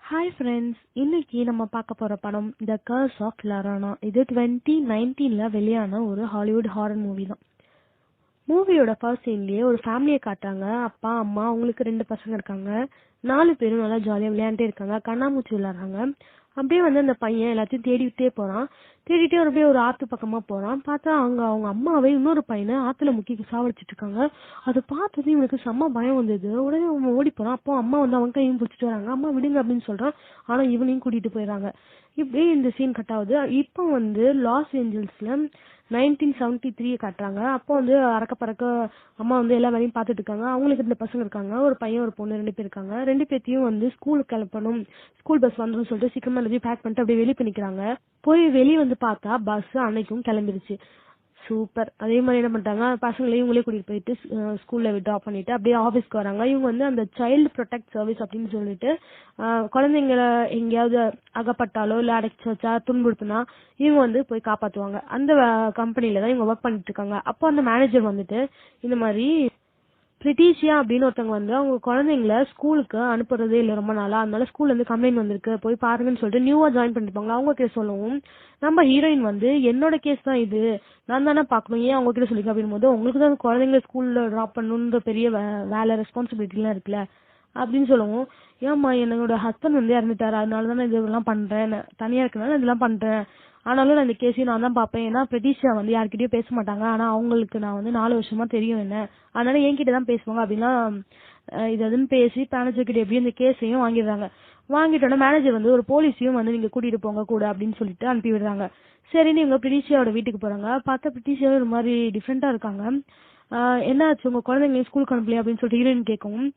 Hi friends, இன்னைக்கு நம்ம பார்க்க போற படம் த கர்ஸ் ஆஃப் லரானா. இது 2019ல வெளியான ஒரு ஹாலிவுட் ஹாரர் மூவி தான். மூவியோட ஃபர்ஸ்ட் சீன்லயே ஒரு ஃபேமிலியை காட்டுறாங்க. அப்பா, அம்மா, அவங்களுக்கு 2 பசங்க இருக்காங்க. 4 பேரும் நல்லா ஜாலியா விளையாண்டே இருக்காங்க, கண்ணாமூச்சி விளையாடுறாங்க. அப்படியே அந்த பையன் எல்லாத்தையும் தேடிட்டே போறான். தேடிட்டே அப்படியே ஒரு ஆத்து பக்கமா போறான். பார்த்தா அங்க அவங்க அம்மாவை இன்னொரு பையனை ஆத்துல முக்கி சாவடிச்சிட்டு இருக்காங்க. அதை பார்த்தது இவனுக்கு செம்ம பயம் வந்தது. உடனே அவன் ஓடி போறான். அப்போ அம்மா அவன் கையும் பிடிச்சிட்டு வராங்க. அம்மா விடுங்க அப்படின்னு சொல்றான். ஆனா இவனையும் கூட்டிட்டு போயிடறாங்க. இப்படியே இந்த சீன் கட் ஆகுது. இப்போ லாஸ் ஏஞ்சல்ஸ்ல 1973 காட்டுறாங்க. அப்போ அறக்க பறக்க அம்மா எல்லா வேலையும் பார்த்துட்டு இருக்காங்க. அவங்களுக்கு 2 பசங்க இருக்காங்க. ஒரு பையன் ஒரு பொண்ணு 2 பேர் இருக்காங்க. 2 பேத்தையும் ஸ்கூலுக்கு கிளப்பணும், ஸ்கூல் பஸ் வந்துடும் சொல்லிட்டு சீக்கிரமா எல்லாத்தையும் பேக் பண்ணிட்டு அப்படியே வெளியே பண்ணிக்கிறாங்க. போய் வெளியே பார்த்தா பஸ் அன்னைக்கும் கிளம்பிருச்சு. சூப்பர். அதே மாதிரி என்ன பண்ணிட்டாங்க, பசங்களையும் இவங்களே கூட்டிட்டு போயிட்டு ஸ்கூல்ல ட்ராப் பண்ணிட்டு அப்படியே ஆஃபீஸ்க்கு வராங்க. இவங்க அந்த சைல்டு ப்ரொடெக்ட் சர்வீஸ் அப்படின்னு சொல்லிட்டு குழந்தைங்களை எங்கேயாவது அகப்பட்டாலோ இல்ல அடைச்சு வச்சா துன்புறுத்தினா இவங்க போய் காப்பாத்துவாங்க. அந்த கம்பெனில தான் இவங்க ஒர்க் பண்ணிட்டு இருக்காங்க. அப்போ அந்த மேனேஜர் இந்த மாதிரி பிரிட்டிஷியா அப்படின்னு ஒருத்தவங்க அவங்க குழந்தைங்கள ஸ்கூலுக்கு அனுப்புறதே இல்லை ரொம்ப நாளா, அதனால ஸ்கூல்ல கம்ப்ளைண்ட் வந்திருக்கு, போய் பாருங்கன்னு சொல்லிட்டு நியூவா ஜாயின் பண்ணிருப்பாங்க. அவங்க கிட்ட சொல்லவும் நம்ம ஹீரோயின் என்னோட கேஸ் தான் இது, நான் தானே பாக்கணும், ஏன் அவங்க கிட்ட சொல்லிக்க அப்படின் போது உங்களுக்கு தான் குழந்தைங்கள ஸ்கூல்ல டிராப் பண்ணணுன்ற பெரிய வேலை ரெஸ்பான்சிபிலிட்டி எல்லாம் இருக்குல்ல அப்படின்னு சொல்லவும், ஏமா என்னோட ஹஸ்பண்ட் இறந்துட்டாரு, அதனால தான் இதெல்லாம் பண்றேன், தனியா இருக்கனால இதெல்லாம் பண்றேன், ஆனாலும் நான் இந்த கேஸையும் நான் தான் பாப்பேன், ஏன்னா பெட்டிஷா யார்கிட்டயும் பேச மாட்டாங்க, ஆனா அவங்களுக்கு நான் 4 வருஷமா தெரியும் என்ன, அதனால என்கிட்ட தான் பேசுவாங்க அப்படின்னா இதுன்னு பேசி மேனேஜர் கிட்ட எப்படி இந்த கேஸையும் வாங்கிடுறாங்க. வாங்கிட்டோன்னா மேனேஜர் ஒரு போலீஸையும் நீங்க கூட்டிட்டு போங்க கூட அப்படின்னு சொல்லிட்டு அனுப்பி விடுறாங்க. சரின்னு இவங்க பிரிட்டிஷியாவோட வீட்டுக்கு போறாங்க. பார்த்தா பிரிட்டிஷியா ஒரு மாதிரி டிஃப்ரெண்டா இருக்காங்க. என்ன ஆச்சு, உங்க குழந்தைங்க ஸ்கூலுக்கு அனுப்பலையா அப்படின்னு சொல்லிட்டு ஹீரோயின் கேட்கவும்,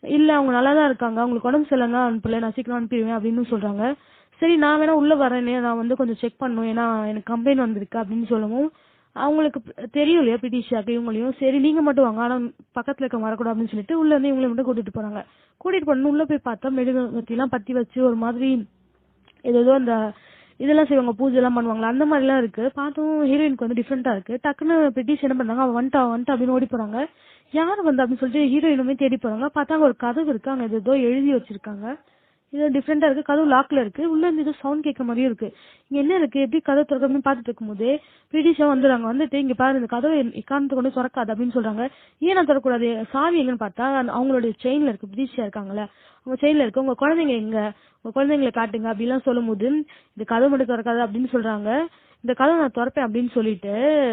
இல்ல அவங்க நல்லா தான் இருக்காங்க, அவங்களுக்கு உடம்பு சரியில்லைன்னா அனுப்பல, நான் சீக்கிரம் அனுப்பிடுவேன் அப்படின்னு சொல்றாங்க. சரி நான் வேணா உள்ள வரேனே, நான் கொஞ்சம் செக் பண்ணும், ஏன்னா எனக்கு கம்ப்ளைண்ட் வந்திருக்கு அப்படின்னு சொல்லவும், அவங்களுக்கு தெரியும் இல்லையா பிரிட்டிஷாக்கு இவங்களையும், சரி நீங்க மட்டும் வாங்க, ஆனா பக்கத்துல இருக்க வரக்கூடாது அப்படின்னு சொல்லிட்டு உள்ள இருந்து இவங்களை மட்டும் கூட்டிட்டு போறாங்க. கூட்டிட்டு போன உள்ள போய் பார்த்தா மெழுகுவர்த்தி எல்லாம் பத்தி வச்சு ஒரு மாதிரி ஏதோ அந்த இதெல்லாம் செய்வாங்க, பூஜை எல்லாம் பண்ணுவாங்களா அந்த மாதிரி எல்லாம் இருக்கு. பார்த்தும் ஹீரோயினுக்கு டிஃப்ரெண்டா இருக்கு. டக்குன்னு பிரிட்டிஷ் என்ன பண்ணாங்க, அவன் வந்துட்டா அப்படின்னு ஓடி போறாங்க. யார் அப்படின்னு சொல்லிட்டு ஹீரோயினுமே தேடி போறாங்க. பார்த்தா அங்க ஒரு கதவு இருக்கு, அங்க ஏதோ எழுதி வச்சிருக்காங்க. இது டிஃப்ரெண்டா இருக்கு, கதவு லாக்ல இருக்கு, உள்ள இருந்து ஏதோ சவுண்ட் கேட்க மாதிரியும் இருக்கு. இங்க என்ன இருக்கு, எப்படி கதவு திறக்கணும்னு பாத்துட்டு இருக்கும் போதே பிரிட்டிஷா வந்துட்டு இங்க பாரு இந்த கதவை இக்காரணத்தை கொண்டு திறக்காது அப்படின்னு சொல்றாங்க. ஏன் நான் திறக்கூடாது, சாவி எங்கன்னு பார்த்தா அவங்களுடைய செயின்ல இருக்கு, பிரிட்டிஷா இருக்காங்கல்ல அவங்க செயின்ல இருக்கு, உங்க குழந்தைங்க எங்க, உங்க குழந்தைங்களை காட்டுங்க அப்படிலாம் சொல்லும் போது இந்த கதவு மட்டும் திறக்காது அப்படின்னு சொல்றாங்க. இந்த கதவை நான் திறப்பேன் அப்படின்னு சொல்லிட்டு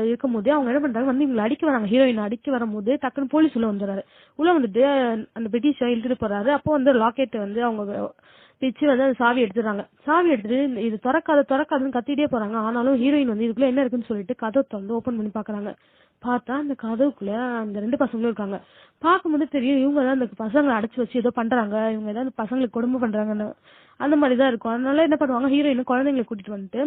இருக்கும் போதே அவங்க என்ன பண்றாங்க, இவங்களை அடிக்க வராங்க. ஹீரோயின் அடிக்க வரும்போது டக்குன்னு போலீஸ் உள்ள வந்துடுறாரு. உள்ள வந்துட்டு அந்த பிரிட்டிஷா இழுத்துட்டு போறாரு. அப்போ லாக்கெட் அவங்க பிச்சு அந்த சாவி எடுத்துறாங்க. சாவி எடுத்துட்டு இது திறக்காதுன்னு கத்திட்டே போறாங்க. ஆனாலும் ஹீரோயின் இதுக்குள்ள என்ன இருக்குன்னு சொல்லிட்டு கதவை திறந்து ஓபன் பண்ணி பாக்குறாங்க. பார்த்தா அந்த கதவுக்குள்ள அந்த 2 பசங்களும் இருக்காங்க. பார்க்கும்போது தெரியும் இவங்க தான் அந்த பசங்களை அடைச்சு வச்சு ஏதோ பண்றாங்க, இவங்க ஏதாவது பசங்களுக்கு கொடுமை பண்றாங்கன்னு அந்த மாதிரிதான் இருக்கும். அதனால என்ன பண்ணுவாங்க, ஹீரோயின் குழந்தைங்களை கூட்டிட்டு வந்துட்டு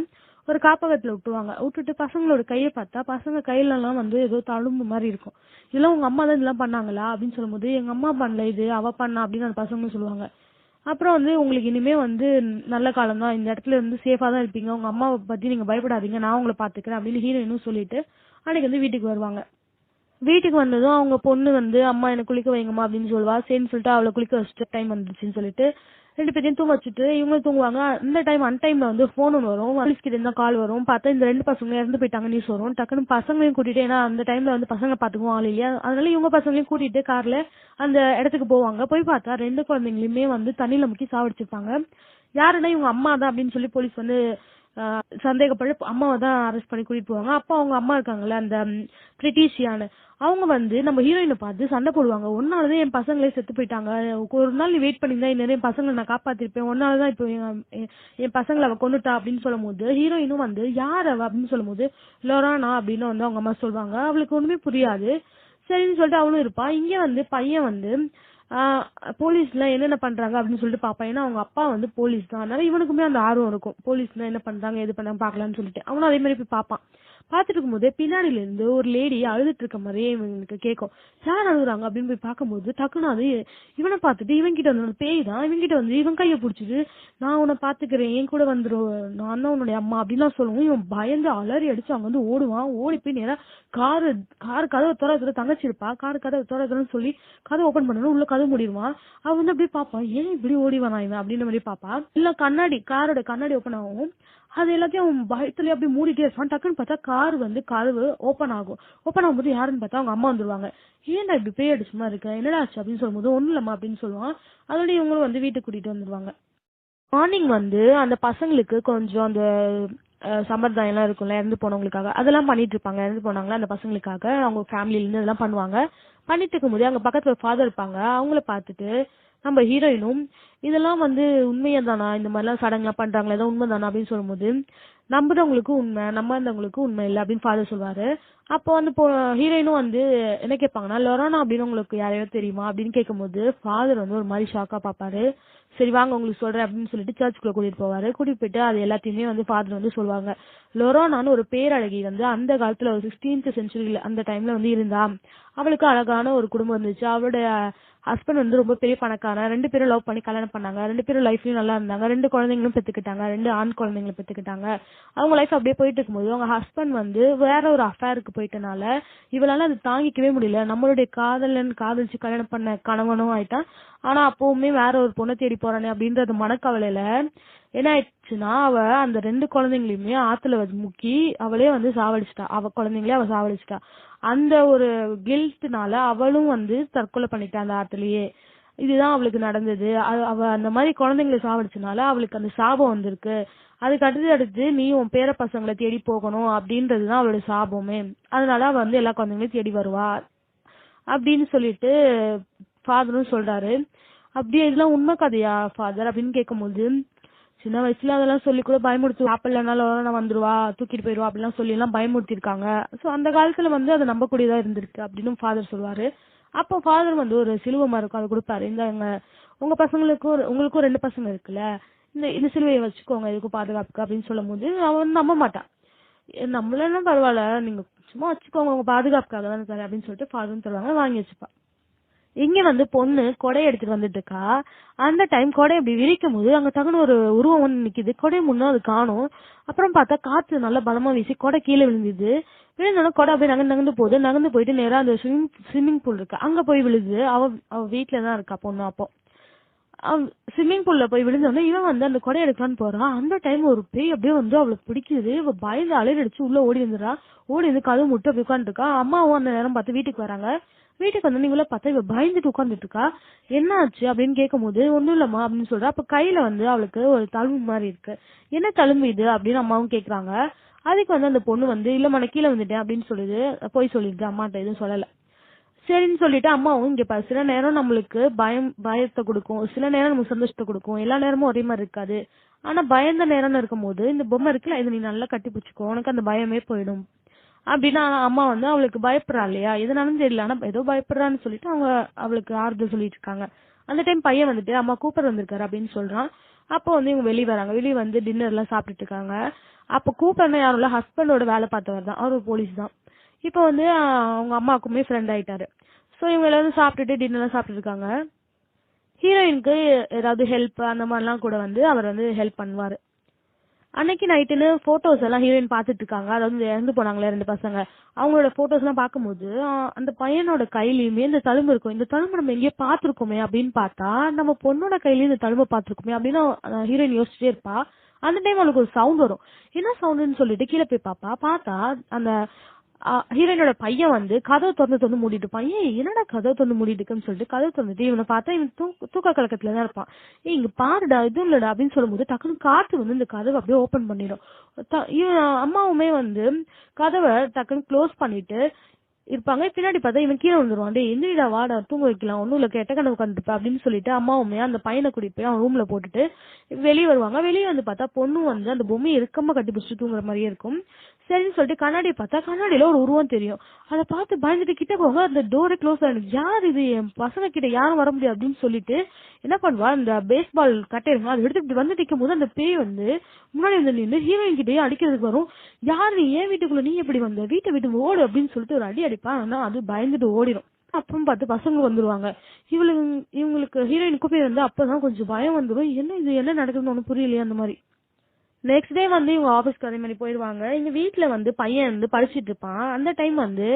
ஒரு காப்பகத்துல விட்டுட்டு பசங்களோட கையை பார்த்தா பசங்க கையில எல்லாம் ஏதோ தழும்பு மாதிரி இருக்கும். இதெல்லாம் உங்க அம்மா தான் இதெல்லாம் பண்ணாங்களா அப்படின்னு சொல்லும்போது, எங்க அம்மா பண்ணல, இது அவ பண்ணா அப்படின்னு அந்த பசங்களும் சொல்லுவாங்க. அப்புறம் உங்களுக்கு இனிமே நல்ல காலம் தான், இந்த இடத்துல சேஃபா தான் இருப்பீங்க, உங்க அம்மாவை பத்தி நீங்க பயப்படாதீங்க, நான் உங்களை பாத்துக்கிறேன் அப்படின்னு ஹீரோயினும் சொல்லிட்டு அன்னைக்கு வீட்டுக்கு வருவாங்க. வீட்டுக்கு வந்ததும் அவங்க பொண்ணு அம்மா எனக்கு குளிக்க வைங்கம்மா அப்படின்னு சொல்லுவா. சரின்னு சொல்லிட்டு அவளை குளிக்க வச்சுட்டு டைம் வந்துருச்சுன்னு சொல்லிட்டு 2 பேரையும் தூங்க வச்சுட்டு இவங்களும் தூங்குவாங்க. இந்த டைம் அன்டைம்ல போன் ஒன்று வரும், போலீஸ் கிட்ட இருந்தா கால் வரும். பார்த்தா இந்த 2 பசங்க இறந்து போயிட்டாங்க நியூஸ் வரும். டக்குன்னு பசங்களையும் கூட்டிட்டு, ஏன்னா அந்த டைம்ல பசங்க பாத்துக்குவோம் ஆள் இல்லையா, அதனால இவங்க பசங்களையும் கூட்டிட்டு கார்ல அந்த இடத்துக்கு போவாங்க. போய் பார்த்தா 2 குழந்தைங்களையுமே தண்ணியில முக்கி சாவடிச்சிருப்பாங்க. யாருன்னா இவங்க அம்மா தான் அப்படின்னு சொல்லி போலீஸ் சந்தேகப்பட்டு அம்மாவை தான் அரெஸ்ட் பண்ணி கூட்டிட்டு போவாங்க. அப்போ அவங்க அம்மா இருக்காங்கல்ல அந்த பிரிட்டிஷியானு, அவங்க நம்ம ஹீரோயினை பார்த்து சண்டை போடுவாங்க. ஒன்னாலதான் என் பசங்களே செத்து போயிட்டாங்க, ஒரு நாள் நீ வெயிட் பண்ணியிருந்தா நிறைய பசங்களை நான் காப்பாத்திருப்பேன், ஒன்னாலதான் இப்போ என் பசங்களை அவ கொண்டுட்டா அப்படின்னு சொல்லும் போது ஹீரோயினும் யார் அவ அப்படின்னு சொல்லும் போது லொரானா அப்படின்னு அவங்க அம்மா சொல்லுவாங்க. அவளுக்கு ஒண்ணுமே புரியாது. சரின்னு சொல்லிட்டு அவளும் இருப்பா. இங்க பையன் போலீஸ்ல என்னென்ன பண்றாங்க அப்படின்னு சொல்லிட்டு பாப்பான். ஏன்னா அவங்க அப்பா போலீஸ் தான், அதனால இவனுக்குமே அந்த ஆர்வம் இருக்கும், போலீஸ்ல என்ன பண்றாங்க எது பண்றாங்க பாக்கலாம்னு சொல்லிட்டு அவனும் அதே மாதிரி போய் பாப்பான். பாத்துட்டு இருக்கும்போது பின்னாடில இருந்து ஒரு லேடி அழுதுட்டு இருக்க மாதிரியே இவங்களுக்கு கேட்கும். யார் அழுகுறாங்க அப்படின்னு போய் பார்க்கும்போது டக்குன்னு அது இவனை பார்த்துட்டு இவன் கிட்ட வந்து பேய் தான் இவன் கிட்ட வந்து இவன் கையை பிடிச்சிட்டு நான் உன்னை பாத்துக்கிறேன் என் கூட வந்துரும் நான் தான் உன்னுடைய அம்மா அப்படின்லாம் சொல்லுவோம். இவன் பயந்து அலறி அடிச்சு அங்க வந்து ஓடுவான். ஓடி போய் நேரா காரு கதவை திற தங்கச்சி இருப்பா காரு கதவை திறன்னு சொல்லி கதவை ஓபன் பண்ணணும் உள்ள கதவு மூடிடுவான். அவன் வந்து அப்படியே பாப்பான் ஏன் இப்படி ஓடிவானா இவன் அப்படின்ற மாதிரி பாப்பா. இல்ல காரோட கண்ணாடி ஓப்பன் ஆகும். அது எல்லாத்தையும் அவன் பயத்துலயே அப்படியே மூடிட்டே இருப்பான். டக்குன்னு பார்த்தா கார் வந்து கதவு ஓப்பன் ஆகும். ஓப்பன் ஆகும்போது யாருன்னு பார்த்தா அவங்க அம்மா வந்துருவாங்க. ஏன்டா இப்படி பேய் அடிச்சுமா இருக்க என்னடா ஆச்சு அப்படின்னு சொல்லும்போது ஒண்ணும் இல்லம்மா அப்படின்னு சொல்லுவான். அதோட இவங்களும் வந்து வீட்டுக்கு கூட்டிட்டு வந்துருவாங்க. மார்னிங் வந்து அந்த பசங்களுக்கு கொஞ்சம் அந்த சம்பிரதாயம் எல்லாம் இருக்கும்ல இறந்து போனவங்களுக்காக அதெல்லாம் பண்ணிட்டு இருப்பாங்க. இறந்து போனாங்களா அந்த பசங்களுக்காக அவங்க ஃபேமிலில இருந்து இதெல்லாம் பண்ணுவாங்க. பண்ணிட்டு இருக்கும் போது அங்க பக்கத்துல ஃபாதர் இருப்பாங்க. அவங்கள பார்த்துட்டு நம்ம ஹீரோயினும் இதெல்லாம் வந்து உண்மையா தானா இந்த மாதிரிலாம் சடங்குலாம் பண்றாங்களா ஏதோ உண்மைதானா அப்படின்னு சொல்லும்போது நம்புறவங்களுக்கும் உண்மை நம்பாதவங்களுக்கும் உண்மை இல்லை அப்படின்னு ஃபாதர் சொல்லுவாரு. அப்போ வந்து ஹீரோயினும் வந்து என்ன கேட்பாங்கன்னா லொரானா அப்படின்னு உங்களுக்கு யாரையோ தெரியுமா அப்படின்னு கேட்கும்போது ஃபாதர் வந்து ஒரு மாதிரி ஷாக்கா பாப்பாரு. சரி வாங்க உங்களுக்கு சொல்றேன் அப்படின்னு சொல்லிட்டு சர்ச்சுக்குள்ள கூட்டிட்டு போவாரு. கூட்டிட்டு போயிட்டு அது எல்லாத்தையுமே வந்து ஃபாதர் வந்து சொல்லுவாங்க. லொரானான்னு ஒரு பேரழகி வந்து அந்த காலத்துல ஒரு 16th செஞ்சுரியில அந்த டைம்ல வந்து இருந்தா. அவளுக்கு அழகான ஒரு குடும்பம் இருந்துச்சு. அவளுடைய ஹஸ்பண்ட் வந்து ரொம்ப பெரிய பணக்காரன். 2 பேரும் லவ் பண்ணி கல்யாணம் பண்ணாங்க. 2 பேரும் லைஃப்லயும் நல்லா இருந்தாங்க. 2 குழந்தைங்களும் பெத்துக்கிட்டாங்க. 2 ஆண் குழந்தைங்களும் பெத்துக்கிட்டாங்க. அவங்க லைஃப் அப்படியே போயிட்டு இருக்கும்போது அவங்க ஹஸ்பண்ட் வந்து வேற ஒரு அஃபேருக்கு போயிட்டனால இவளால அது தாங்கிக்கவே முடியல. நம்மளுடைய காதலிச்சு கல்யாணம் பண்ண கணவனும் ஆயிட்டான். ஆனா அப்பவுமே வேற ஒரு பொண்ணை தேடி போறானே அப்படின்றது மனக்கவலையில என்ன ஆயிடுச்சுன்னா அவ அந்த 2 குழந்தைங்களையுமே ஆத்துல முக்கி அவளே வந்து சாவடிச்சிட்டா. அவ குழந்தைங்களே அவ சாவடிச்சிட்டா. அந்த ஒரு கில்ட்னால அவளும் வந்து தற்கொலை பண்ணிட்டா அந்த ஆத்துலயே. இதுதான் அவளுக்கு நடந்தது. அவ அந்த மாதிரி குழந்தைங்களை சாவடிச்சனால அவளுக்கு அந்த சாபம் வந்திருக்கு. அதுக்கு அடுத்து நீ உன் பேர பசங்களை தேடி போகணும் அப்படின்றதுதான் அவளோட சாபமே. அதனால அவ வந்து எல்லா குழந்தைங்களையும் தேடி வருவா அப்படின்னு சொல்லிட்டு ஃபாதரும் சொல்றாரு. அப்படியே இதெல்லாம் உண்மை கதையா ஃபாதர் அப்படின்னு கேட்கும்போது சின்ன வயசுல அதெல்லாம் சொல்லி கூட பயமுறுத்தி சாப்பிடலனாலும் நான் வந்துருவா தூக்கிட்டு போயிடுவா அப்படிலாம் சொல்லி எல்லாம் பயமுறுத்திருக்காங்க. சோ அந்த காலத்துல வந்து அதை நம்பக்கூடியதா இருந்திருக்கு அப்படின்னு ஃபாதர் சொல்லுவாரு. அப்போ ஃபாதர் வந்து ஒரு சிலுவை இருக்கும் அதை கொடுப்பாரு. இந்த உங்க பசங்களுக்கும் உங்களுக்கும் 2 பசங்க இருக்குல்ல இந்த இந்த சிலுவையை வச்சுக்கோங்க இதுக்கும் பாதுகாப்புக்கு அப்படின்னு சொல்லும் போது அவன் நம்ப மாட்டான். நம்மள பரவாயில்ல நீங்க சும்மா வச்சுக்கோங்க உங்க பாதுகாப்புக்காக தானே சார் அப்படின்னு சொல்லிட்டு ஃபாதர் தருவாங்க வாங்கி வச்சுப்பா. இங்க வந்து பொண்ணு கொடை எடுத்துட்டு வந்துட்டு இருக்கா. அந்த டைம் கொடை இப்படி விரிக்கும் போது அங்க தகுந்த ஒரு உருவம் வந்து நிக்குது. கொடை முன்னும் அது காணும். அப்புறம் பார்த்தா காத்து நல்லா பலமா வீசி கொடை கீழே விழுந்தது. விழுந்தோட கொடை அப்படியே நகர்ந்து போயிட்டு நேரா அந்த ஸ்விம்மிங் பூல் இருக்கு அங்க போய் விழுது. அவ வீட்டுலதான் இருக்கா பொண்ணு. அப்போ ஸ்விம்மிங் பூல்ல போய் விழுந்தோடனே இவன் வந்து அந்த கொடை எடுக்கலான்னு போறான். அந்த டைம் ஒரு பேய் அப்படியே வந்து அவளுக்கு பிடிக்குது. இவ பயந்து அலையடிச்சு உள்ள ஓடி வந்துடுறா. ஓடி வந்து கதவு முட்டு அப்படி உட்காந்துட்டு இருக்கா. அம்மாவும் அந்த நேரம் பார்த்து வீட்டுக்கு வராங்க. வீட்டுக்கு வந்து நீங்கள பார்த்தா இவ பயந்துட்டு உட்காந்துட்டு இருக்கா. என்ன ஆச்சு அப்படின்னு கேட்கும் போது ஒண்ணும் இல்லம்மா அப்படின்னு சொல்றா. அப்ப கையில வந்து அவளுக்கு ஒரு தழும்பு மாதிரி இருக்கு. என்ன தழும்பு இது அப்படின்னு அம்மாவும் கேக்குறாங்க. அதுக்கு வந்து அந்த பொண்ணு வந்து இல்லம்மா நான் கீழே வந்துட்டேன் அப்படின்னு சொல்லுது. போய் சொல்லிடுது அம்மாட்ட எதுவும் சொல்லல. சரின்னு சொல்லிட்டு அம்மாவும் இங்க பாரு சில நேரம் நம்மளுக்கு பயத்தை கொடுக்கும். சில நேரம் நமக்கு சந்தோஷத்தை கொடுக்கும். எல்லா நேரமும் ஒரே மாதிரி இருக்காது. ஆனா பயந்த நேரம்னு இருக்கும் போது இந்த பொம்மை இருக்குல்ல இதை நீ நல்லா கட்டி பிடிச்சுக்கோ உனக்கு அந்த பயமே போயிடும் அப்படின்னா அம்மா வந்து அவளுக்கு பயப்படுறா இல்லையா எதுனாலும் தெரியல ஆனா ஏதோ பயப்படுறான்னு சொல்லிட்டு அவங்க அவளுக்கு ஆறுதல் சொல்லிட்டு இருக்காங்க. அந்த டைம் பையன் வந்துட்டு அம்மா கூப்பர் வந்திருக்காரு அப்படின்னு சொல்றான். அப்போ வந்து இவங்க வெளியே வராங்க. வெளியே வந்து டின்னர் எல்லாம் சாப்பிட்டுட்டு இருக்காங்க. அப்ப கூப்பர்னா யாரும் இல்ல ஹஸ்பண்டோட வேலை பார்த்தவர் தான். அவரு போலீஸ் தான். இப்ப வந்து அவங்க அம்மாக்குமே ஃப்ரெண்ட் ஆயிட்டாரு. சோ இவங்க எல்லாரும் சாப்பிட்டுட்டு டின்னர் எல்லாம் சாப்பிட்டு இருக்காங்க. ஹீரோயினுக்கு ஏதாவது ஹெல்ப் அந்த மாதிரிலாம் கூட வந்து அவர் வந்து ஹெல்ப் பண்ணுவாரு. அன்னைக்கு நைட்டுன்னு போட்டோஸ் எல்லாம் ஹீரோயின் பாத்துட்டு இருக்காங்க. அதாவது இறந்து போனாங்களே 2 பசங்க அவங்களோட போட்டோஸ் எல்லாம் பாக்கும்போது அந்த பையனோட கையிலயுமே இந்த தழும்பு இருக்கும். இந்த தழும்பு நம்ம எங்கேயோ பாத்துருக்கோமே அப்படின்னு பார்த்தா நம்ம பொண்ணோட கையிலயும் இந்த தழும்பை பாத்துருக்கோமே அப்படின்னு ஹீரோயின் யோசிச்சுட்டே இருப்பா. அந்த டைம் அவளுக்கு ஒரு சவுண்ட் வரும். என்ன சவுண்டுன்னு சொல்லிட்டு கீழே போய் பார்த்தா அந்த ஹீரோயினோட பையன் வந்து கதவை திறந்து மூடிட்டு இருப்பான். என்னடா கதவை திறந்து மூடிட்டு இருக்குன்னு சொல்லிட்டு கதவை திறந்துட்டு இவனை பார்த்தா இவன் தூக்க கலக்கத்துலதான் இருப்பான். இங்க பாருடா இது இல்லடா அப்படின்னு சொல்லும்போது டக்குன்னு காத்து வந்து இந்த கதவை அப்படியே ஓபன் பண்ணிடும். அம்மாவுமே வந்து கதவை டக்குன்னு க்ளோஸ் பண்ணிட்டு இருப்பாங்க. பின்னாடி பார்த்தா இவன் கீழே வந்துருவான். டேய் எந்திரிடா வாடா தூங்க வைக்கலாம், ஒன்னும் இல்ல கெட்ட கனவு கண்டுப்பா அப்படின்னு சொல்லிட்டு அம்மா உண்மையா அந்த பையனை கூட்டிட்டு போய் அவன் ரூம்ல போட்டுட்டு வெளியே வருவாங்க. வெளியே வந்து பார்த்தா பொண்ணு வந்து அந்த பொம்மையை இறுக்கமா கட்டி பிடிச்சிட்டு தூங்குற மாதிரியே இருக்கும். சரின்னு சொல்லிட்டு கண்ணாடியை பார்த்தா கண்ணாடியில ஒரு உருவம் தெரியும். அதை பார்த்து பயந்துட்டு கிட்ட போங்க, அந்த டோரை க்ளோஸ் ஆயிடும். யார் இது, என் பசங்க கிட்ட யாரும் வர முடியாது அப்படின்னு சொல்லிட்டு என்ன பண்ணுவா, இந்த பேஸ்பால் கட்டை இருக்கும் அதை எடுத்து இப்படி வந்து நிற்கும் போது அந்த பேய் வந்து முன்னாடி வந்து நின்று ஹீரோயின் கிட்டேயே அடிக்கிறதுக்கு வரும். யார் நீ, ஏன் வீட்டுக்குள்ள நீ எப்படி வந்த, வீட்டை விட்டு ஓடு அப்படின்னு சொல்லிட்டு ஒரு அடி அடிப்பான். ஆனா அது பயந்துட்டு ஓடிடும். அப்புறம் பார்த்து பசங்க வந்துருவாங்க. இவங்களுக்கு ஹீரோயினுக்கு போய் வந்து அப்பதான் கொஞ்சம் பயம் வந்துடும். என்ன இது, என்ன நடக்குதுன்னு ஒன்னும் புரியலையே அந்த மாதிரி. நெக்ஸ்ட் டே வந்து இவங்க ஆபீஸ்க்கு அதே மாதிரி போயிடுவாங்க. எங்க வீட்டுல வந்து பையன் வந்து படிச்சுட்டு இருப்பான். அந்த டைம் வந்து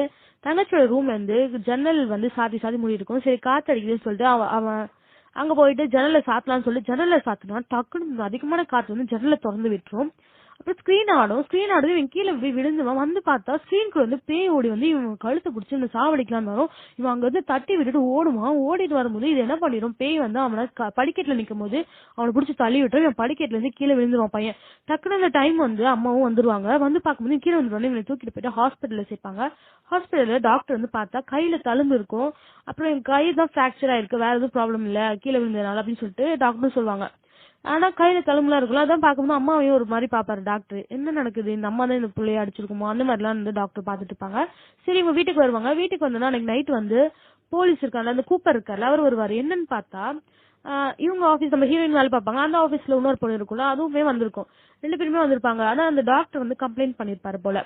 தங்கச்சியோட ரூம்ல இருந்து ஜன்னல் வந்து சாத்தி சாத்தி மூடி இருக்கும். சரி காத்து அடிக்குதுன்னு சொல்லிட்டு அவன் அங்க போயிட்டு ஜன்னலை சாத்தலாம்னு சொல்லி ஜன்னலை சாத்தினான். டக்குன்னு அதிகமான காத்து வந்து ஜன்னலை திறந்து விட்டுரும். அப்புறம் ஸ்கிரீன் ஆடுது, இவன் கீழே போய் விழுந்துவான். வந்து பார்த்தா ஸ்கிரீனுக்கு வந்து பேய் ஓடி வந்து இவன் கழுத்தை பிடிச்சி இந்த சாவடிக்கலான்னு வரும். இவன் அங்க வந்து தட்டி விட்டுட்டு ஓடுவான். ஓடிட்டு வரும்போது இது என்ன பண்ணிடும், பேய் வந்து அவனை படிக்கட்டுல நிக்கும் போது அவனை பிடிச்சி தள்ளி விட்டுரும். இவன் படிக்கட்டுல இருந்து கீழே விழுந்துருவான் பையன். டக்குனு அந்த டைம் வந்து அம்மாவும் வந்துருவாங்க. வந்து பார்க்கும்போது கீழே வந்துருவாங்க. இவனை தூக்கிட்டு போயிட்டு ஹாஸ்பிட்டல்ல சேர்ப்பாங்க. ஹாஸ்பிட்டல்ல டாக்டர் வந்து பார்த்தா கையில தழும்பு இருக்கும். அப்புறம் என் கை தான் ஃபிராக்சர் ஆயிருக்கு, வேற எதுவும் ப்ராப்ளம் இல்ல கீழே விழுந்ததுனால அப்படின்னு சொல்லிட்டு டாக்டர் சொல்லுவாங்க. ஆனா கையில தழும்புலாம் இருக்குல்ல, அதான் பார்க்கும்போது அம்மாவையும் ஒரு மாதிரி பாப்பாரு டாக்டர். என்ன நடக்குது, இந்த அம்மா தான் இந்த பிள்ளைய அடிச்சிருக்குமோ அந்த மாதிரி எல்லாம் வந்து டாக்டர் பாத்துட்டு இருப்பாங்க. சரி இவங்க வீட்டுக்கு வருவாங்க. வீட்டுக்கு வந்தோன்னா அன்னைக்கு நைட் வந்து போலீஸ் இருக்காங்க, அந்த கூப்பர் இருக்காரு, அவர் வருவாரு. என்னன்னு பார்த்தா இவங்க ஆபீஸ் நம்ம ஹீரோயின் வேலை பார்ப்பாங்க, அந்த ஆபீஸ்ல இன்னொரு பொண்ணு இருக்கும்ல, அதுவுமே வந்திருக்கும். 2 பேருமே வந்திருப்பாங்க. ஆனா அந்த டாக்டர் வந்து கம்ப்ளைண்ட் பண்ணிருப்பாரு போல,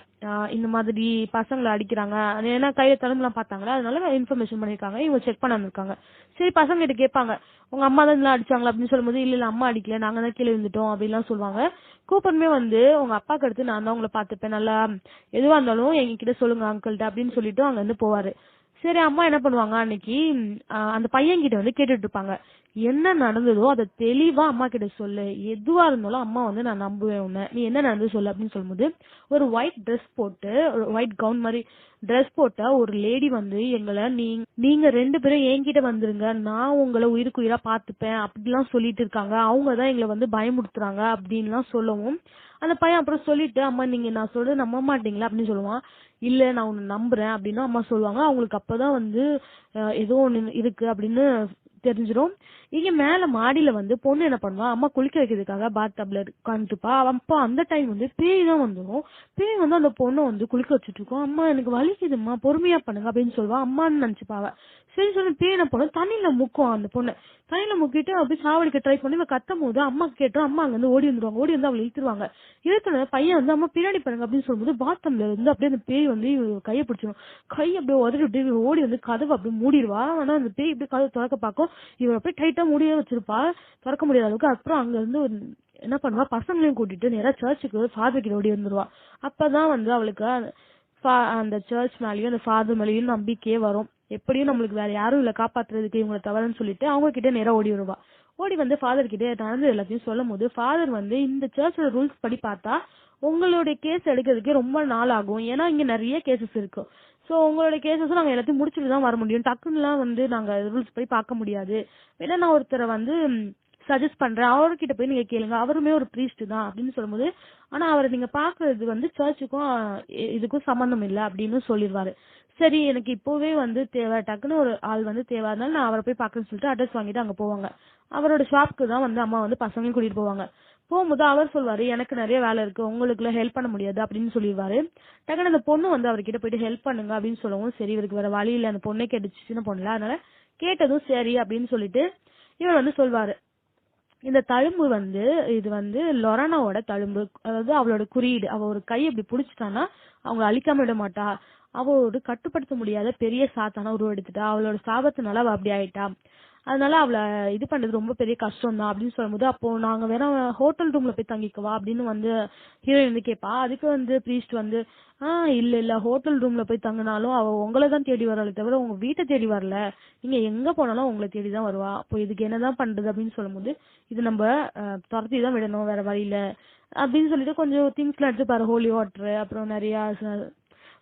இந்த மாதிரி பசங்களை அடிக்கிறாங்க, ஏன்னா கையில தழும்புலாம் பார்த்தாங்களா, அதனால இன்ஃபர்மேஷன் பண்ணிருக்காங்க. இவங்க செக் பண்ண வந்திருக்காங்க. சரி பசங்க கிட்ட கேட்பாங்க, உங்க அம்மா தான் இதெல்லாம் அடிச்சாங்களா அப்படின்னு சொல்லும்போது, இல்ல அம்மா அடிக்கல, நாங்க தான் கீழே விழுந்துட்டோம் அப்படின்லாம் சொல்லுவாங்க. கூப்பருமே வந்து உங்க அப்பாக்கு அடுத்து நான் தான் உங்களை பார்த்துப்பேன், நல்லா எதுவா இருந்தாலும் எங்ககிட்ட சொல்லுங்க அங்கிள்கிட்ட அப்படின்னு சொல்லிட்டு அங்க இருந்து போவாரு. சரி அம்மா என்ன பண்ணுவாங்க, அன்னைக்கு அந்த பையன் கிட்ட வந்து கேட்டுட்டு இருப்பாங்க, என்ன நடந்ததோ அதை தெளிவா அம்மா கிட்ட சொல்லு, எதுவா இருந்தாலும் அம்மா வந்து நான் நம்புவேன் உன்னை, நீ என்ன நடந்தது சொல்லு அப்படின்னு சொல்லும்போது ஒரு ஒயிட் ட்ரெஸ் போட்டு, ஒரு ஒயிட் கவுன் மாதிரி ட்ரெஸ் போட்ட ஒரு லேடி வந்து எங்களை நீங்க 2 பேரும் என்கிட்ட வந்துருங்க, நான் உங்களை உயிருக்கு உயிரா பாத்துப்பேன் அப்படிலாம் சொல்லிட்டு இருக்காங்க, அவங்கதான் எங்களை வந்து பயமுறுத்துறாங்க அப்படின்லாம் சொல்லவும் அந்த பையன் அப்புறம் சொல்லிட்டு, அம்மா நீங்க நான் சொல்றது நம்ப மாட்டீங்களா அப்படின்னு சொல்லுவான். இல்ல நான் உன்னை நம்புறேன் அப்படின்னு அம்மா சொல்லுவாங்க. அவங்களுக்கு அப்பதான் வந்து ஏதோ ஒண்ணு இருக்கு அப்படின்னு தெரிஞ்சிடும். இங்க மேல மாடியில வந்து பொண்ணு என்ன பண்ணுவா, அம்மா குளிக்க வைக்கிறதுக்காக பாத் டப்ல உட்காந்துட்டுப்பா. அப்ப அந்த டைம் வந்து பேய் தான் வந்துடும். பேய் வந்து அந்த பொண்ணை வந்து குளிக்க வச்சுட்டு இருக்கோம். அம்மா எனக்கு வலிக்குதும்மா பொறுமையா பண்ணுங்க அப்படின்னு சொல்லுவா. அம்மான்னு நினைச்சுப்பாவ. சரி சொல்லி பேய் என்ன பண்ணும், தண்ணியில முக்கும் அந்த பொண்ணு. தண்ணியில முக்கிட்டு அப்படியே சாவடிக்க ட்ரை பண்ணி இவன் கத்தும் போது அம்மா கேட்டோம், அம்மா அங்க இருந்து ஓடி வந்துருவாங்க. ஓடி வந்து அவளை இழுத்துருவாங்க. இழுத்துன பையன் வந்து அம்மா பின்னாடி பண்ணுங்க அப்படின்னு சொல்லும்போது பாத்ரூம்ல இருந்து அப்படியே அந்த பேய் வந்து கையை பிடிச்சிடும். கை அப்படியே உதறிட்டு ஓடி வந்து கதவை அப்படியே மூடிடுவா. ஆனா அந்த பேய் இப்படி கதவை திறக்க பார்க்கும். இவன் அப்படியே டைட்டா மூடியே வச்சிருப்பா, திறக்க முடியாத அளவுக்கு. அப்புறம் அங்க இருந்து என்ன பண்ணுவா, பசங்களையும் கூட்டிட்டு நேரா சர்ச்சுக்கு ஃபாதர் கிட்ட ஓடி வந்துருவா. அப்பதான் வந்து அவளுக்கு அந்த சர்ச் மேலயும் அந்த ஃபாதர் மேலயும் நம்பிக்கையே வரும். எப்படியும் நம்மளுக்கு வேற யாரும் இல்ல காப்பாத்துறதுக்கு இவங்களை தவறுன்னு சொல்லிட்டு அவங்க கிட்ட நேரா ஓடி வருவா. ஓடி வந்து ஃபாதர் கிட்ட நடந்து எல்லாத்தையும் சொல்லும் போது ஃபாதர் வந்து இந்த சர்ச்சோட ரூல்ஸ் படி பார்த்தா உங்களுடைய கேஸ் எடுக்கிறதுக்கு ரொம்ப நாள் ஆகும், ஏன்னா இங்க நிறைய கேசஸ் இருக்கு. சோ உங்களோட கேசஸ் நாங்க எல்லாத்தையும் முடிச்சுட்டு தான் வர முடியும், டக்குன்னுலாம் வந்து நாங்க ரூல்ஸ் படி பார்க்க முடியாது. வேணா நான் ஒருத்தரை வந்து சஜஸ்ட் பண்றேன், அவர்கிட்ட போய் நீங்க கேளுங்க, அவருமே ஒரு பிரீஸ்ட் தான் அப்படின்னு சொல்லும்போது, ஆனா அவரை நீங்க பாக்குறது வந்து சர்ச்சுக்கும் இதுக்கும் சம்பந்தம் இல்லை அப்படின்னு சொல்லிடுவாரு. சரி எனக்கு இப்போவே வந்து தேவை, டக்குன்னு ஒரு ஆள் வந்து தேவை, அதனால நான் அவரை போய் பாக்குறேன்னு சொல்லிட்டு அட்ரஸ் வாங்கிட்டு அங்க போவாங்க. அவரோட ஷாப்க்கு தான் வந்து அம்மா வந்து பசங்களையும் கூட்டிட்டு போவாங்க. போகும்போது அவர் சொல்வாரு, எனக்கு நிறைய வேலை இருக்கு, உங்களுக்கு ஹெல்ப் பண்ண முடியாது அப்படின்னு சொல்லிடுவாரு. டக்குனு அந்த பொண்ணு வந்து அவர்கிட்ட போயிட்டு ஹெல்ப் பண்ணுங்க அப்படின்னு சொல்லவும், சரி இவருக்கு வேற வழி இல்ல, அந்த பொண்ணே கேட்டுச்சு, சின்ன பொண்ணுல, அதனால கேட்டதும் சரி அப்படின்னு சொல்லிட்டு இவர் வந்து சொல்வாரு, இந்த தழும்பு வந்து இது வந்து லொரானாவோட தழும்பு, அதாவது அவளோட குறியீடு, அவ ஒரு கை இப்படி புடிச்சிட்டானா அவங்க அழிக்காம விட மாட்டா, அவ ஒரு கட்டுப்படுத்த முடியாத பெரிய சாத்தானா உருவெடுத்துட்டா, அவளோட சாபத்தினால அவ அப்படி ஆயிட்டா, அதனால அவளை இது பண்றது ரொம்ப பெரிய கஷ்டம் தான் அப்படின்னு சொல்லும்போது, அப்போ நாங்க வேணா ஹோட்டல் ரூம்ல போய் தங்கிக்கவா அப்படின்னு வந்து ஹீரோயின் வந்து கேட்பா. அதுக்கு வந்து பிரீஸ்ட் வந்து இல்ல இல்ல ஹோட்டல் ரூம்ல போய் தங்கினாலும் அவ உங்களை தான் தேடி வரல தவிர உங்க வீட்டை தேடி வரல, நீங்க எங்க போனாலும் உங்களை தேடி தான் வருவா, அப்போ இதுக்கு என்னதான் பண்றது அப்படின்னு சொல்லும்போது, இது நம்ம துரத்தி தான் விடணும் வேற வழியில அப்படின்னு சொல்லிட்டு கொஞ்சம் திங்ஸ் எல்லாம் எடுத்துப்பாரு, ஹோலி வாட்டர், அப்புறம் நிறைய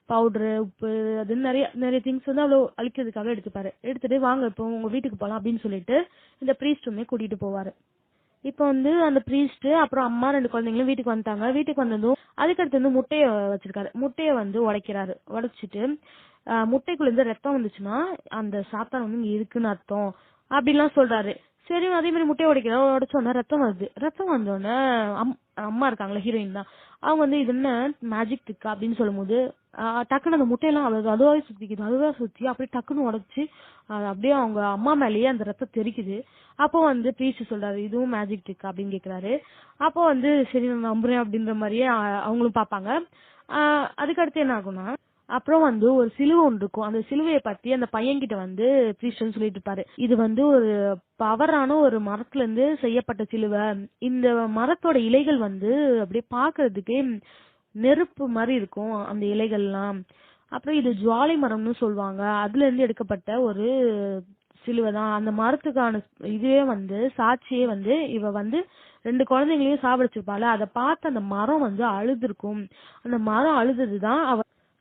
பவுடரு, உப்பு, அது நிறைய நிறைய திங்ஸ் வந்து அவ்வளவு அழிக்கிறதுக்காக எடுத்துப்பாரு. எடுத்துட்டு வாங்க இப்போ உங்க வீட்டுக்கு போலாம் அப்படின்னு சொல்லிட்டு இந்த பிரீஸ்டுமே கூட்டிட்டு போவாரு. இப்போ வந்து அந்த பிரீஸ்ட் அப்புறம் அம்மா 2 குழந்தைங்களும் வீட்டுக்கு வந்துட்டாங்க. வீட்டுக்கு வந்ததும் அதுக்கடுத்து வந்து முட்டைய வச்சிருக்காரு. முட்டைய வந்து உடைக்கிறாரு. உடைச்சிட்டு முட்டைக்குள்ள இருந்து ரத்தம் வந்துச்சுன்னா அந்த சாத்தான் வந்து இங்க இருக்குன்னு அர்த்தம் அப்படிலாம் சொல்றாரு. சரி அதே மாதிரி முட்டையை உடைக்கிறாரு. உடைச்சோன்னா ரத்தம் வருது. ரத்தம் வந்தோடனே அம்மா இருக்காங்களா ஹீரோயின் தான், அவங்க வந்து இது என்ன மேஜிக் ட்ரிக்கா அப்படின்னு சொல்லும்போது டக்குன்னு அந்த முட்டையெல்லாம் அதுவாவே சுத்திக்குது. அதுவா சுத்தி அப்படியே டக்குன்னு உடைச்சு அப்படியே அவங்க அம்மா மேலேயே அந்த ரத்தம் தெரிக்குது. அப்போ வந்து பிரீஸ்ட் சொல்றாரு இதுவும் மேஜிக் ட்ரிக் அப்படின்னு கேக்குறாரு. அப்போ வந்து சரி நான் நம்புறேன் அப்படின்ற மாதிரியே அவங்களும் பாப்பாங்க. அதுக்கடுத்து என்ன ஆகும்னா அப்புறம் வந்து ஒரு சிலுவை ஒன்று இருக்கும். அந்த சிலுவையை பத்தி அந்த பையன்கிட்ட வந்து பிரீஸ்ட் சொல்லிட்டு இருப்பாரு. இது வந்து ஒரு பவரான ஒரு மரத்துல இருந்து செய்யப்பட்ட சிலுவை. இந்த மரத்தோட இலைகள் வந்து அப்படியே பாக்குறதுக்கே நெருப்பு மாதிரி இருக்கும் அந்த இலைகள்லாம். அப்புறம் இது ஜுவாலை மரம்னு சொல்லுவாங்க. அதுல இருந்து எடுக்கப்பட்ட ஒரு சிலுவைதான். அந்த மரத்துக்கான இதுவே வந்து சாட்சியே வந்து இவ வந்து 2 குழந்தைங்களையும் சாவடிச்சிருப்பாள். அதை பார்த்து அந்த மரம் வந்து அழுதுருக்கும். அந்த மரம் அழுதுதான்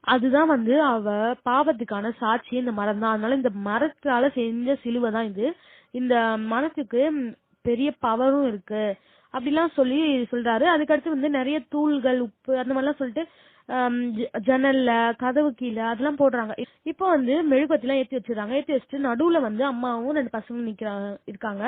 அதுதான் வந்து அவ பாவத்துக்கான சாட்சி இந்த மரம் தான். அதனால இந்த மரத்தால செஞ்ச சிலுவை தான் இது. இந்த மரத்துக்கு பெரிய பவரும் இருக்கு அப்படிலாம் சொல்லி சொல்றாரு. அதுக்கடுத்து வந்து நிறைய தூள்கள் உப்பு அந்த மாதிரிலாம் சொல்லிட்டு ஜன்னல்ல கதவு கீழே அதெல்லாம் போடுறாங்க. இப்போ வந்து மெழுகுவத்தி எல்லாம் ஏத்தி வச்சிருக்காங்க. ஏத்தி வச்சுட்டு நடுவுல வந்து அம்மாவும் 2 பசங்களும் இருக்காங்க.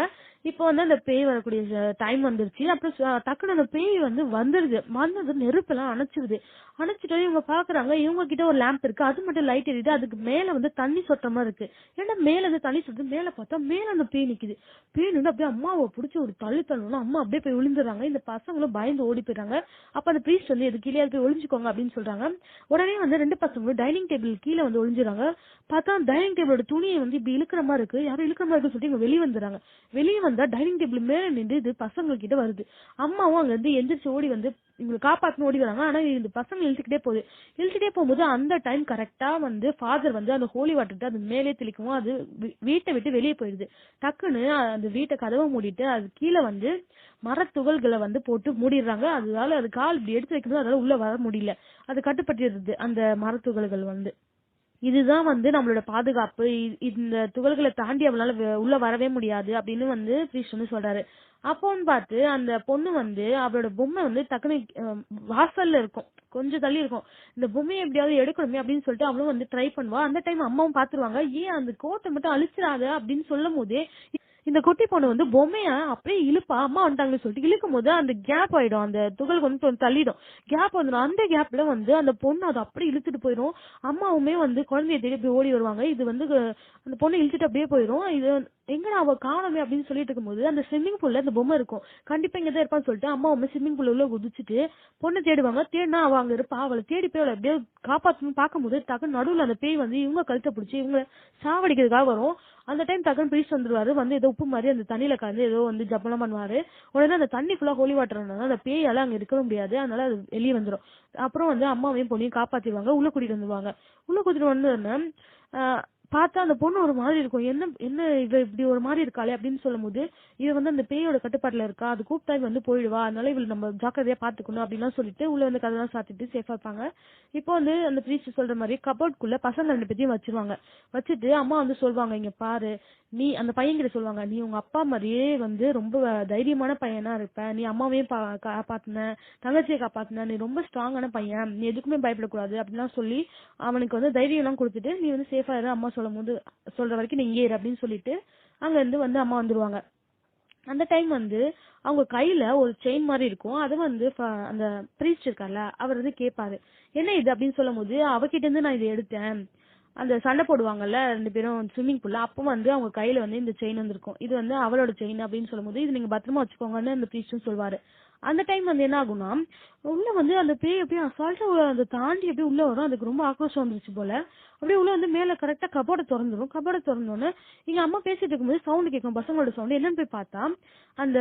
இப்போ வந்து அந்த பேய் வரக்கூடிய டைம் வந்துருச்சு. அப்புறம் டக்குனு அந்த பேய் வந்து வந்தது நெருப்பு எல்லாம் அணைச்சிருது. அணைச்சிட்டு இவங்க பாக்குறாங்க, இவங்க கிட்ட ஒரு லேம்ப் இருக்கு. அது மட்டும் லைட் எரியுது. அதுக்கு மேல வந்து தண்ணி சொட்டுற மாதிரி இருக்கு. ஏன்னா மேல இருந்து தண்ணி சொட்டு, மேல பார்த்தா மேல அந்த பேய் நிக்குது. பேய் நின்று அப்படியே அம்மாவை பிடிச்சி ஒரு தள்ளணும். அம்மா அப்படியே போய் விழுந்துடுறாங்க. இந்த பசங்களும் பயந்து ஓடி போயிடுறாங்க. அப்ப அந்த பிரீஸ்ட் வந்து இது கீழே போய் ஒளிஞ்சுக்கோங்க அப்படின்னு சொல்றாங்க. உடனே வந்து 2 பசங்களும் டைனிங் டேபிள் கீழே வந்து ஒளிஞ்சுறாங்க. பார்த்தா டைனிங் டேபிளோட துணியை வந்து இப்படி இழுக்கிற மாதிரி இருக்கு. யாரும் இழுக்கிற மாதிரி இருக்குன்னு சொல்லிட்டு இவங்க வெளியே வந்துடுறாங்க. வெளியே வந்தா டைனிங் டேபிள் மேல நின்று இது பசங்க கிட்ட வருது. அம்மாவும் அங்க இருந்து எந்திரிச்சு ஓடி வந்து இவங்களை காப்பாத்தணும் ஓடி வராங்க. ஆனா இந்த பசங்க இழுத்துக்கிட்டே போகும்போது அந்த டைம் கரெக்டா வந்து ஃபாதர் வந்து அந்த ஹோலி வாட்டர் அது மேலே தெளிக்கவும் அது வீட்டை விட்டு வெளியே போயிடுது. டக்குன்னு அந்த வீட்டை கதவை மூடிட்டு அது கீழே வந்து மரத்துகள்களை வந்து போட்டு மூடிடுறாங்க. அதனால அது கால் இப்படி எடுத்து வைக்கிறது அதனால உள்ள வர முடியல. அது கட்டுப்பட்டிருது அந்த மரத்துகள்கள் வந்து. இதுதான் வந்து நம்மளோட பாதுகாப்பு. இந்த துகள்களை தாண்டி அவளால உள்ள வரவே முடியாது அப்படின்னு வந்து பிரீஸ்ட் வந்து சொல்றாரு. அப்போன்னு பார்த்து அந்த பொண்ணு வந்து அவளோட பொம்மை வந்து டக்குனு வாசல்ல இருக்கும், கொஞ்சம் தள்ளி இருக்கும். இந்த பொம்மையை எப்படியாவது எடுக்கணுமே அப்படின்னு சொல்லிட்டு அவளும் வந்து ட்ரை பண்ணுவா. அந்த டைம் அம்மாவும் பாத்துருவாங்க. ஏன் அந்த கோட்டை மட்டும் அழிச்சிடாத அப்படின்னு சொல்லும் போதே இந்த குட்டி பொண்ணு வந்து பொம்மைய அப்படியே இழுப்பா. அம்மா வந்துட்டாங்கன்னு சொல்லிட்டு இழுக்கும் போது அந்த கேப் ஆயிடும். அந்த துகள் வந்து தள்ளிடும். கேப் வந்துடும். அந்த கேப்ல வந்து அந்த பொண்ணு அதை அப்படியே இழுத்துட்டு போயிடும். அம்மாவுமே வந்து குழந்தைய தேடி போய் ஓடி வருவாங்க. இது வந்து அந்த பொண்ணு இழுத்துட்டு அப்படியே போயிடும். இது எங்கடா அவ காணமே அப்படின்னு சொல்லிட்டு இருக்கும்போது அந்த ஸ்விம்மிங் பூல்ல அந்த பொம்மை இருக்கும். கண்டிப்பா இங்கதான் இருப்பான்னு சொல்லிட்டு அம்மா வந்து ஸ்விம்மிங் பூல்ல உள்ள குதிச்சுட்டு பொண்ணு தேடுவாங்க. தேடினா அவ அங்க இருப்பா. அவளை தேடி போய் அவளை எப்படியோ காப்பாற்றணும்னு பார்க்கும்போது டக்குன்னு நடுவுல அந்த பேய் வந்து இவங்க கழுத்தை பிடிச்சி இவங்க சாவடிக்கிறதுக்காக வரும். அந்த டைம் டக்குன்னு பிரீஸ்ட் வந்துருவாரு. வந்து ஏதோ உப்பு மாதிரி அந்த தண்ணியில கலந்து ஏதோ வந்து ஜப்பலாம் பண்ணுவாரு. உடனே அந்த தண்ணி ஃபுல்லா ஹோலி வாட்டர் அந்த பேயால அங்க இருக்க முடியாது. அதனால அது வெளியே வந்துடும். அப்புறம் வந்து அம்மாவையும் பொண்ணையும் காப்பாத்திடுவாங்க. உள்ள கூட்டிட்டு வந்துருவாங்க. உள்ள கூட்டிட்டு வந்து பார்த்தா அந்த பொண்ணு ஒரு மாதிரி இருக்கும். என்ன என்ன இவ இப்படி ஒரு மாதிரி இருக்காளே அப்படின்னு சொல்லும் போது இவ வந்து அந்த பேயோட கட்டுப்பாட்டுல இருக்கா. அது கூப்பிட்டா வந்து போயிடுவா. அதனால இவள் நம்ம ஜாக்கிரதையா பாத்துக்கணும் அப்படின்லாம் சொல்லிட்டு உள்ள வந்து கதெல்லாம் சாத்திட்டு சேஃபா இருப்பாங்க. இப்போ வந்து அந்த பிரீஸ்ட் சொல்ற மாதிரி கபோர்ட்குள்ள பசங்க 2 பேத்தையும் வச்சிருவாங்க. வச்சுட்டு அம்மா வந்து சொல்லுவாங்க, இங்க பாரு நீ அந்த பையன்கிட்ட சொல்லுவாங்க, நீ உங்க அப்பா மாதிரியே வந்து ரொம்ப தைரியமான பையனா இருப்ப. நீ அம்மாவையும் காப்பாத்தின, தங்கச்சியை காப்பாத்தின, நீ ரொம்ப ஸ்ட்ராங்கான பையன், நீ எதுக்குமே பயப்படக்கூடாது அப்படின்லாம் சொல்லி அவனுக்கு வந்து தைரியம் எல்லாம் கொடுத்துட்டு நீ வந்து சேஃபா இரு, அம்மா சொல்ற வரைக்கும் நீ இங்கே இரு அப்படின்னு சொல்லிட்டு அங்க இருந்து வந்து அம்மா வந்துருவாங்க. அந்த டைம் வந்து அவங்க கையில ஒரு செயின் மாதிரி இருக்கும். அது வந்து அந்த பிரீஸ்ட் இருக்கார்ல அவர் வந்து கேட்பாரு, என்ன இது அப்படின்னு சொல்லும் போது அவகிட்ட இருந்து நான் இதை எடுத்தேன். அந்த சண்டை போடுவாங்கல்ல 2 பேரும் ஸ்விம்மிங் பூல்ல, அப்போ வந்து அவங்க கையில வந்து இந்த செயின் வந்திருக்கும். இது வந்து அவளோட செயின் அப்படின்னு சொல்லும் போது இது நீங்க பத்திரமா வச்சுக்கோங்கன்னு அந்த பிரீஸ்டும் சொல்வாரு. அந்த டைம் வந்து என்ன ஆகும்னா உள்ள வந்து அந்த பேய் அப்படியே அசால்ட்டா அதை தாண்டி அப்படியே உள்ள வரும். அதுக்கு ரொம்ப ஆக்ரோஷம் வந்துருச்சு போல. அப்படியே உள்ள வந்து மேல கரெக்டா கபோர்டை திறந்துடும். கபோர்டை திறந்தோன்னு எங்க அம்மா பேசிட்டு இருக்கும்போது சவுண்ட் கேட்கும், பசங்களோட சவுண்ட். என்னன்னு போய் பார்த்தா அந்த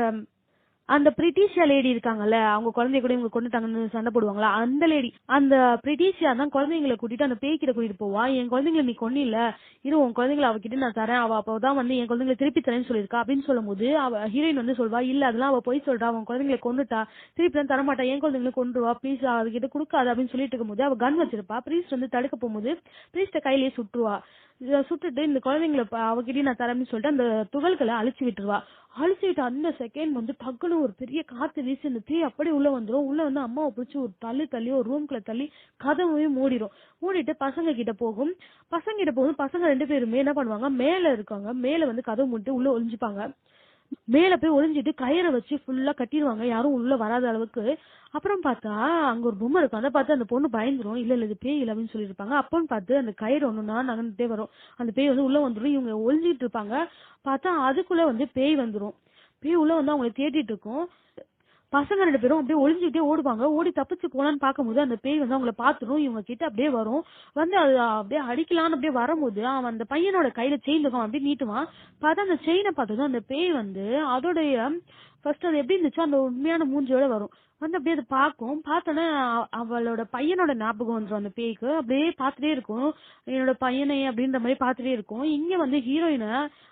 அந்த பிரிட்டிஷியா லேடி இருக்காங்கல்ல, அவங்க குழந்தைய கூட இவங்க கொண்டுட்டாங்கன்னு சண்டை போடுவாங்களா, அந்த லேடி, அந்த பிரிட்டிஷியா தான் குழந்தைங்களை கூட்டிட்டு அந்த பேய்கிட்ட கூட்டிட்டு போவா. என் குழந்தைங்களை நீ கொண்டு இல்ல, இரு உன் குழந்தைங்களை அவகிட்ட நான் தரேன், அவ அப்பதான் வந்து என் குழந்தைங்களை திருப்பி தரேன்னு சொல்லியிருக்கா அப்படின்னு சொல்லும் போது அவ ஹீரோயின் வந்து சொல்வா, இல்ல அதெல்லாம் அவ போய் சொல்றா, அவன் குழந்தைங்களை கொண்டுட்டா, திருப்பி தான் தரமாட்டா, என் குழந்தைங்களை கொண்டுருவா, ப்ளீஸ் அதுகிட்ட கொடுக்காது அப்படின்னு சொல்லிட்டு இருக்கும்போது அவ கன் வச்சிருப்பா. பிரீஸ்ட் வந்து தடுக்க போகும்போது பிரீஸ்ட கையிலேயே சுட்டுருவா. சுட்டுட்டு இந்த குழந்தைங்களை அவகிட்டயும் நான் தரேன்னு சொல்லிட்டு அந்த துகள்களை அழிச்சு விட்டுருவா. அழிச்சு விட்டு அந்த செகண்ட் வந்து டக்குன்னு ஒரு பெரிய காத்து வீசி அந்த பேய் அப்படியே உள்ள வந்துரும். உள்ள வந்து அம்மாவை பிடிச்சி ஒரு தள்ளி ஒரு ரூம்குள்ள தள்ளி கதவையும் மூடிடும். மூடிட்டு பசங்க கிட்ட போகும். பசங்க 2 பேருமே என்ன பண்ணுவாங்க, மேல இருக்காங்க, மேல வந்து கதவு மூடிட்டு உள்ள ஒளிஞ்சுப்பாங்க. மேல போய் ஒளிஞ்சிட்டு கயிறை வச்சு ஃபுல்லா கட்டிடுவாங்க, யாரும் உள்ள வராத அளவுக்கு. அப்புறம் பார்த்தா அங்க ஒரு பொம்மை இருக்கும். அதை பார்த்து அந்த பொண்ணு பயந்துரும். இல்ல இது பேய் இல்ல அப்படின்னு சொல்லியிருப்பாங்க. அப்பன்னு பார்த்து அந்த கயிறு ஒண்ணுன்னா நகர்ந்துட்டே வரும். அந்த பேய் வந்து உள்ள வந்துடும். இவங்க ஒளிஞ்சிட்டு இருப்பாங்க. பார்த்தா அதுக்குள்ள வந்து பேய் வந்துரும். பேய் உள்ள வந்து அவங்களை தேடிட்டு இருக்கும். பசங்க 2 பேரும் அப்படியே ஒளிஞ்சுக்கிட்டே ஓடுவாங்க. ஓடி தப்பிச்சு போலான்னு பார்க்கும்போது அந்த பேய் வந்து அவங்கள பாத்துரும். இவங்க கிட்ட அப்படியே வரும். வந்து அது அப்படியே அடிக்கலான்னு அப்படியே வரும்போது அவன் அந்த பையனோட கையில செயின் இருக்கும், அப்படியே நீட்டுவான். பார்த்தா அந்த செயினை பார்த்ததும் அந்த பேய் வந்து அதோடைய ஃபர்ஸ்ட் அது எப்படி இருந்துச்சோ அந்த உண்மையான மூஞ்சியோட வரும். வந்து அப்படியே அதை பார்க்கும். பார்த்தோன்னே அவளோட பையனோட ஞாபகம் வந்துடும் அந்த பேய்க்கு. அப்படியே பார்த்துட்டே இருக்கும், என்னோட பையனை அப்படின்ற மாதிரி பார்த்துட்டே இருக்கும். இங்க வந்து ஹீரோயினை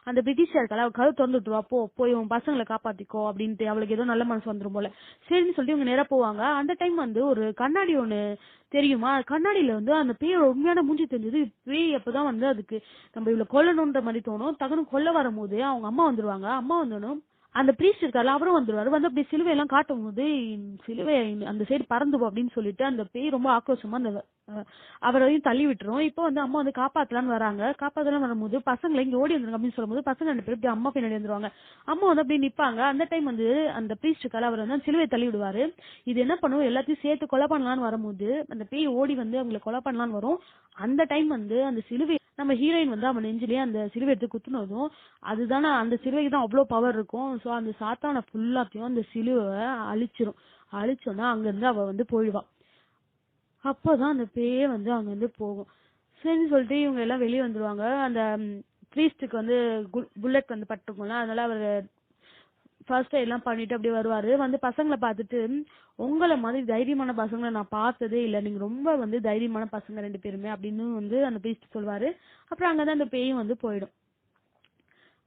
அந்த பிரிட்டிஷ் இருக்கால, அவ கதவு திறந்து விட்டுருவா, போய் உன் பசங்களை காப்பாத்திக்கோ அப்படின்ட்டு. அவளுக்கு ஏதோ நல்ல மனசு வந்துரும் போல. சரின்னு சொல்லிட்டு இவங்க நேரா போவாங்க. அந்த டைம் வந்து ஒரு கண்ணாடி ஒண்ணு தெரியுமா, கண்ணாடியில வந்து அந்த பேயோட உண்மையான மூஞ்சி தெரிஞ்சது. பேய் அப்பதான் வந்து அதுக்கு நம்ம இவ்வளவு கொல்லணும்ன்ற மாதிரி தோணும். டக்குனு கொல்ல வரும்போது அவங்க அம்மா வந்துருவாங்க. அம்மா வந்தோனும் அந்த பிரீஸ்ட் இருக்காரு, அவரும் வந்துருவாரு. வந்து அப்படி சிலுவை எல்லாம் காட்டும் போது சிலுவை அந்த சைடு பறந்து போ அப்படின்னு சொல்லிட்டு அந்த பேய் ரொம்ப ஆக்ரோஷமா அந்த அவரையும் தள்ளி விட்டுரும். இப்போ வந்து அம்மா வந்து காப்பாத்தலான்னு வராங்க. காப்பாத்தலாம் வரும்போது பசங்களை இங்க ஓடி வந்துருங்க அப்படின்னு சொல்லும்போது பசங்க 2 பேரும் இப்படி அம்மா பின்னாடி வந்துருவாங்க. அம்மா வந்து அப்படியே நிப்பாங்க. அந்த டைம் வந்து அந்த பிரீஸ்ட் இருக்காரு, அவர் வந்து சிலுவை தள்ளி விடுவாரு. இது என்ன பண்ணும், எல்லாத்தையும் சேர்த்து கொலை பண்ணலான்னு வரும்போது அந்த பேய் ஓடி வந்து அவங்களை கொலை பண்ணலான்னு வரும். அந்த டைம் வந்து அந்த சிலுவை நம்ம ஹீரோயின் வந்து அவன் நெஞ்சிலேயே அந்த சிலுவை எடுத்து குத்துனதும் அதுதானே அந்த சிலுவைக்கு தான் அவ்வளவு பவர் இருக்கும். சோ அந்த சாத்தான ஃபுல்லாத்தையும் அந்த சிலுவை அழிச்சிரும். அழிச்சோன்னா அங்க இருந்து அவ வந்து போயிடுவா. அப்பதான் அந்த பேயே வந்து அங்க இருந்து போகும். சரின்னு சொல்லிட்டு இவங்க எல்லாம் வெளியே வந்துருவாங்க. அந்த பிரீஸ்டுக்கு வந்து புல்லட் வந்து பட்டுருக்கும்ல, அதனால அவர் ஃபர்ஸ்ட் எல்லாம் பண்ணிட்டு அப்படியே வருவாரு. வந்து பசங்களை பார்த்துட்டு, உங்களை மாதிரி தைரியமான பசங்களை நான் பார்த்ததே இல்லை, நீங்க ரொம்ப வந்து தைரியமான பசங்க 2 பேருமே அப்படின்னு வந்து அந்த பிரீஸ்ட் சொல்வாரு. அப்புறம் அங்கதான் அந்த பேயும் வந்து போயிடும்.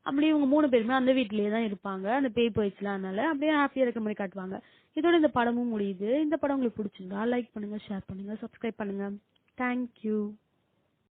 அப்படியே இவங்க 3 பேருமே அந்த வீட்லயே தான் இருப்பாங்க. அந்த பேய் போயிடுச்சுல, அதனால அப்படியே ஹாப்பியா இருக்க மாதிரி காட்டுவாங்க. இதோட இந்த படமும் முடியுது. இந்த படம் உங்களுக்கு பிடிச்சிருந்தா லைக் பண்ணுங்க, ஷேர் பண்ணுங்க, சப்ஸ்கிரைப் பண்ணுங்க. தேங்க்யூ.